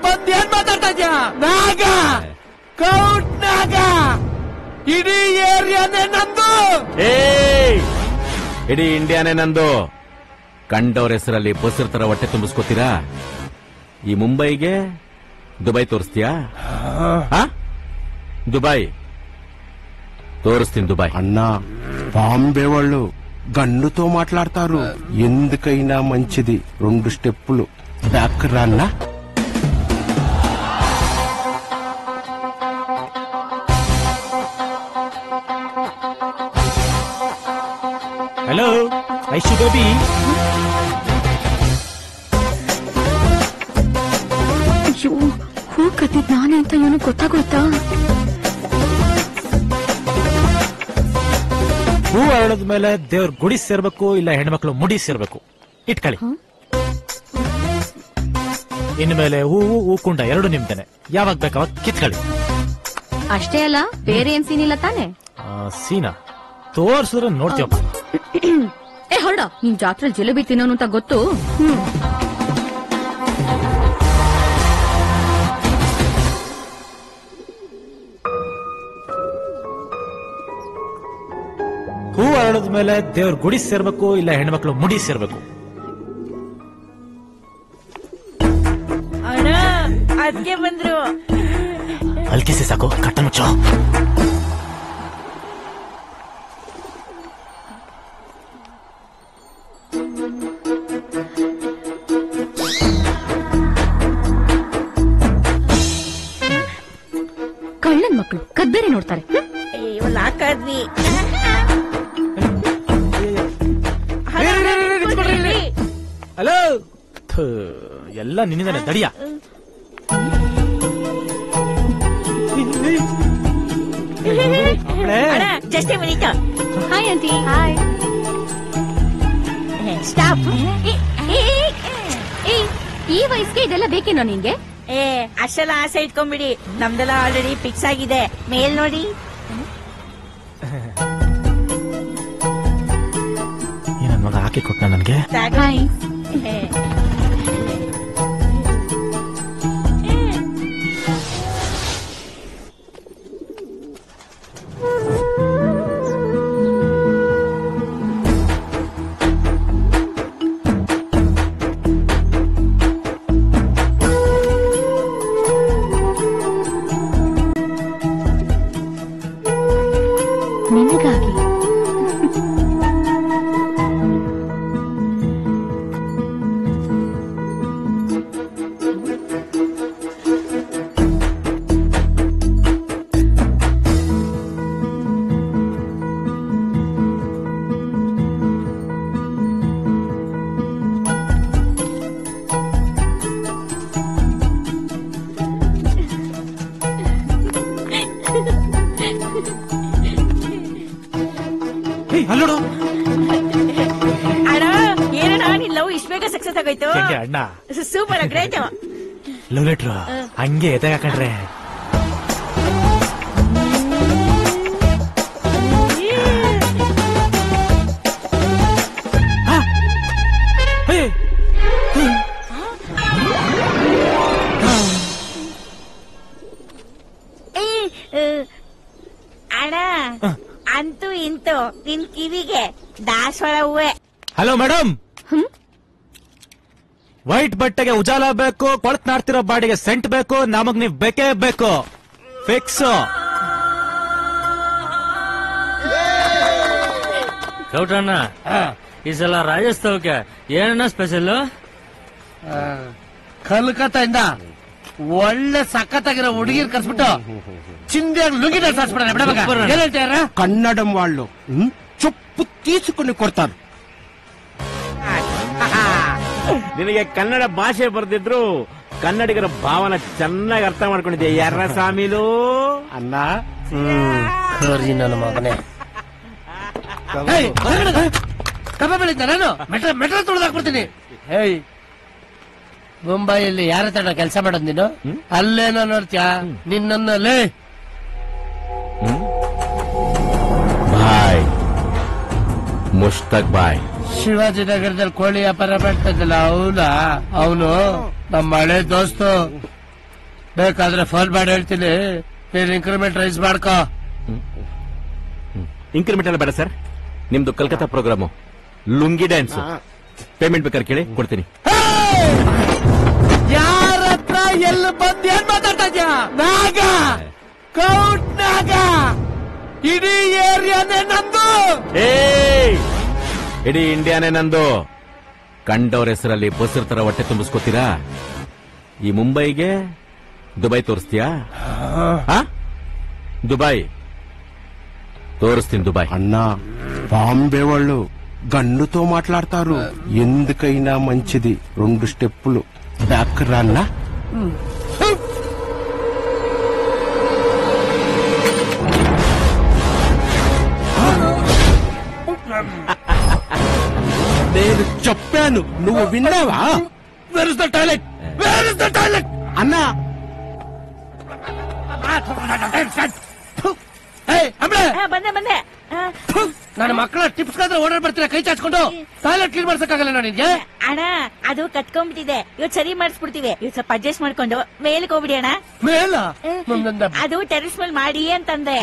ಬಂದ್ ಏನ್ ಮಾತಾಡ್ತಾ ಇದ್ಯಾ? ನಾಗ ಕೌಟ್ ನಾಗ ಇಡೀ ಏರಿಯಾನೇ ನಂದು. ಇಡೀ ಇಂಡಿಯಾನೇ ನಂದು. ಕಂಡವ್ರ ಹೆಸರಲ್ಲಿ ಬಸ್ರ ತರ ಹೊಟ್ಟೆ ತುಂಬಿಸ್ಕೋತೀರಾ? ಈ ಮುಂಬೈಗೆ ದುಬೈ ತೋರಿಸ್ತೀಯಾ? ದುಬೈ తోరుస్తుంది దుబాయ్. అన్నా బాంబే వాళ్ళు గన్నుతో మాట్లాడతారు. ఎందుకైనా మంచిది 2 స్టెప్పులు బ్యాక్ రాన్నా. Hello Aishu baby. ಅಯ್ಯೋ ಹೂ ಕತ್ತಿದ್ ನಾನೇ ಅಂತ ಇವನು ಗೊತ್ತಾಗೋಯ್ತಾ? ಹೂ ಅರಳದ ಮೇಲೆ ದೇವ್ರ ಗುಡಿ ಸೇರ್ಬೇಕು, ಇಲ್ಲ ಹೆಣ್ಮಕ್ಳು ಮುಡಿ ಸೇರ್ಬೇಕು. ಇಟ್ಕೊಳ್ಳಿ. ಇನ್ಮೇಲೆ ಹೂವು ಹೂಕುಂಡ ಎರಡು ನಿಮ್ದೇನೆ. ಯಾವಾಗ ಬೇಕಾವಾಗ ಕಿತ್ಕೊಳ್ಳಿ. ಅಷ್ಟೇ ಅಲ್ಲ, ಬೇರೆ ಏನ್ ಸೀನ್ ಇಲ್ಲ ತಾನೆ? ಸೀನಾ ತೋರ್ಸಿದ್ರೆ ನೋಡ್ತೀವಪ್ಪ. ಹೊರಡ, ನಿನ್ ಜಾತ್ರೆ ಜಿಲೇಬಿ ತಿನ್ನೋನು ಅಂತ ಗೊತ್ತು. ಹೂ ಅರಳದ ಮೇಲೆ ದೇವ್ರ ಗುಡಿ ಸೇರ್ಬೇಕು, ಇಲ್ಲ ಹೆಣ್ಮಕ್ಳು ಮುಡಿ ಸೇರ್ಬೇಕು. ಅದಕ್ಕೆ ಬಂದ್ರು. ಅಲ್ಕಿಸಿ ಸಾಕು, ಕಟ್ಟ ಮುಚ್ಚೋ. ಕಳ್ಳನ್ ಮಕ್ಕಳು ಕದ್ಬೇರೆ ನೋಡ್ತಾರೆ. ಅಯ್ಯೋ ಲಾಕಾದ್ವಿ. ಹಲೋ, ಎಲ್ಲ ನಿನ್ನಿಂದಾನೆ ದಡಿಯ. ಜಷ್ಟೇ minute. Hi aunty. Hi. Stop. ಈ ವಯಸ್ಸಿಗೆ ಇದೆಲ್ಲ ಬೇಕೇನೋ ನಿನ್ಗೆ? ಅಷ್ಟೆಲ್ಲ ಆಸೆ ಇಟ್ಕೊಂಡ್ಬಿಡಿ. ನಮ್ದೆಲ್ಲ ಆಲ್ರೆಡಿ ಫಿಕ್ಸ್ ಆಗಿದೆ. ಮೇಲ್ ನೋಡಿ. ಏನನ್ ಮಗ ಹಾಕಿ ಕೊಟ್ಟ ನನ್ಗೆ. ನಿನಗಾಗಿ. ಅಲ್ಲೋಡು ಅಣ್ಣ, ಏನಣ್ಣ ನಿನ್ ಲವ್ ಇಷ್ಟ ಬೇಗ ಸಕ್ಸಸ್ ಆಗೋಯ್ತು? ಅಣ್ಣ ಸೂಪರ್, ಗ್ರೇಟ್. ಲವ್ ಲೆಟ್ರು ಹಂಗೆ ಎದೆ ಹಾಕೊಂಡ್ರೆ. ಅಣ್ಣ ಅಂತೂ ಇಂತೂ ನಿನ್ ಕಿವಿಗೆ ದಾಸವಾಳ ಹೂವೆ. ಹಲೋ ಮೇಡಮ್, ವೈಟ್ ಬಟ್ಟೆಗೆ ಉಜಾಲ ಬೇಕು, ಕೊಳತ್ ನಾಡ್ತಿರೋ ಬಾಡಿಗೆ ಸೆಂಟ್ ಬೇಕು, ನಮಗ್ ನೀವ್ ಬೇಕೇ ಬೇಕು. ಫಿಕ್ಸ್. ಗೌಡ್ರಣ್ಣ, ಈ ಸಲ ರಾಜಸ್ಥಾನಕ್ಕೆ ಏನನ್ನ ಸ್ಪೆಷಲ್? ಕಲ್ಕತ್ತಾಯಿಂದ ಒಳ್ಳೆ ಸಖತ್ತಾಗಿರೋ ಹುಡುಗಿರ್ ಕರ್ಸ್ಬಿಟ್ಟು ಚಿಂದಿಯಾಗಿ ಲುಂಗಿ ಡ್ರೆಸ್ ಹಾಕ್ಸ್ಬಿಟ್ಟಾರೆ. కన్నడం వాళ్ళు ಚೊಪ್ಪು ತೀಸಿಕೊಂಡು ಕೊಡ್ತಾರೆ. ನಿನಗೆ ಕನ್ನಡ ಭಾಷೆ ಬರ್ದಿದ್ರು ಕನ್ನಡಿಗರ ಭಾವನ ಚೆನ್ನಾಗಿ ಅರ್ಥ ಮಾಡ್ಕೊಂಡಿದ್ದೆ. ಯಾರ ಸಾಮೀಲು ಅನ್ನ ನನ್ನ ಮಗನೇ ಕಬ್ಬ ಬೆಳಿದ್ದ ನಾನು ಮೆಟ್ರೋ ತುಳಿದಾಕ್ಬಿಡ್ತೀನಿ. ಹೇಯ್, ಮುಂಬೈಯಲ್ಲಿ ಯಾರ ತಡ ಕೆಲಸ ಮಾಡೋದ್ ನೀನು? ಅಲ್ಲೇನೋ ನೋಡ್ತೀಯಾ ನಿನ್ನಲ್ಲೇ? ಬಾಯ್ ಮುಷ್ತಾಕ್ ಬಾಯ್. ಶಿವಾಜಿನಗರದಲ್ಲಿ ಕೋಳಿ ವ್ಯಾಪಾರ ಮಾಡ್ತಾ ಇದ್ದಲ್ಲ ಅವನ, ಅವನು ನಮ್ಮ ಹಳೆ ದೋಸ್ತು. ಬೇಕಾದ್ರೆ ಫೋನ್ ಮಾಡಿ ಹೇಳ್ತೀನಿ, ನೀನ್ ಇನ್ಕ್ರಿಮೆಂಟ್ ರೈಸ್ ಮಾಡ್ಕೋ. ಇಂಕ್ರಿಮೆಂಟ್ ಎಲ್ಲ ಬೇಡ ಸರ್, ನಿಮ್ದು Calcutta programme lungi dance. Payment ಬೇಕಾದ್ರೆ ಕೇಳಿ ಕೊಡ್ತೀನಿ. ಯಾರ ಹತ್ರ ಎಲ್ಲಿ ಬಂದು ಏನ್ ಮಾತಾಡ್ತಾ ಇದ್ಯಾ? ನಾಗ, ಕೌಟ್ ನಾಗ, ಇಡೀ ಏರಿಯಾನೇ ನಂದು. ಇಡೀ ಇಂಡಿಯಾನೇ ನಂದು. ಕಂಡವ್ರ ಹೆಸರಲ್ಲಿ ಬಸ್ಸರ್ ತರ ಹೊಟ್ಟೆ ತುಂಬಿಸ್ಕೋತೀರಾ? ಈ ಮುಂಬೈಗೆ ದುಬೈ ತೋರಿಸ್ತೀಯಾ? ದುಬೈ తోరుస్తుంది దుబాయ్. అన్నా బాంబే వాళ్ళు గన్నుతో మాట్లాడతారు. ఎందుకైనా మంచిది 2 స్టెప్పులు బ్యాక్ రాన్నా. నేను చెప్పాను, నువ్వు విన్నావా? Where is the toilet? Where is the toilet? అన్నా ಬಂದೆ ಬಂದೆ. ನನ್ನ ಮಕ್ಕಳ ಟಿಪ್ಸ್ ಗಾದ್ರೆ ಓಡಾಡ್ ಬರ್ತೀರಾ ಕೈ ಚಾಚ್ಕೊಂಡು? ಟಾಯ್ಲೆಟ್ ಕ್ಲೀನ್ ಮಾಡ್ಸಕ್ಕಾಗಲ್ಲ ನಿನ್ಗೆ? ಅಣ್ಣ ಅದು ಕಟ್ಕೊಂಡ್ಬಿಟ್ಟಿದೆ, ಇವತ್ತು ಸರಿ ಮಾಡಿಸ್ಬಿಡ್ತೀವಿ. ಇವತ್ತು ಸ್ವಲ್ಪ ಅಡ್ಜಸ್ಟ್ ಮಾಡ್ಕೊಂಡು ಮೇಲಕ್ಕೆ ಹೋಗ್ಬಿಡಿ ಅಣ್ಣ. ಮೇಲ ಅದು ಟೆರೆಸ್ ಮೇಲೆ ಮಾಡಿ ಅಂತಂದೆ.